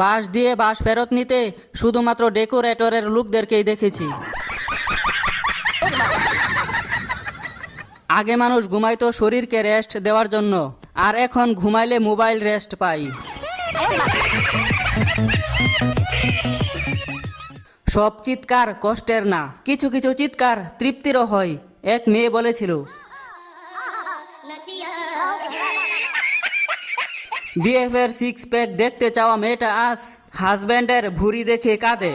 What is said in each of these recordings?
বাঁশ দিয়ে বাঁশ ফেরত নিতে শুধুমাত্র ডেকোরেটরের লোকদেরকেই দেখেছি। আগে মানুষ ঘুমাইতো শরীরকে রেস্ট দেওয়ার জন্য, আর এখন ঘুমাইলে মোবাইল রেস্ট পাই। সব চিৎকার কষ্টের না, কিছু কিছু চিৎকার তৃপ্তিরও হয়। এক মেয়ে বলেছিল, বিএফের সিক্স প্যাক দেখতে চাওয়া মেয়েটা আজ হাজব্যান্ডের ভুঁড়ি দেখে কাঁদে।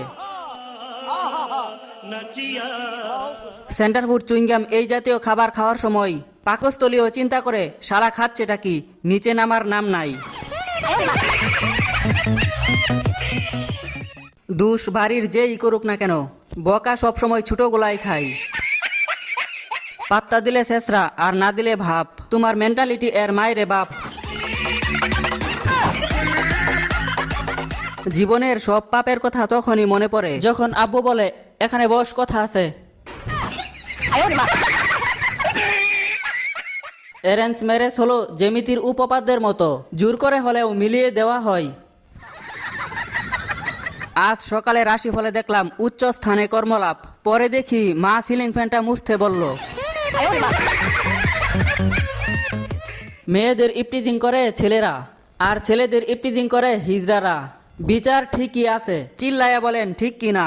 সেন্টার ফুড চুইংগাম এই জাতীয় খাবার খাওয়ার সময় পাকস্থলীও চিন্তা করে শালা খাচ্ছেটা কি, নিচে নামার নাম নাই। দুষ বাড়ির যেই করুক না কেন, বকা সবসময় ছোট গোলাই খাই। পাত্তা দিলে শেষরা আর না দিলে ভাব, তোমার মেন্টালিটি এর মায়েরে বাপ। জীবনের সব পাপের কথা তখনই মনে পড়ে যখন আব্বু বলে, এখানে বস, কথা আছে। অ্যারেঞ্জ ম্যারেজ হলো জ্যামিতির উপপাদ্যের মতো, জোর করে হলেও মিলিয়ে দেওয়া হয়। আজ সকালে রাশিফলে দেখলাম উচ্চ স্থানে কর্মলাভ, পরে দেখি মা সিলিং ফ্যানটা মুছতে বলল। মেয়েদের ইপটিজিং করে ছেলেরা, আর ছেলেদের ইপটিজিং করে হিজড়ারা। বিচার ঠিকই আছে, চিল্লায়া বলেন ঠিক কিনা।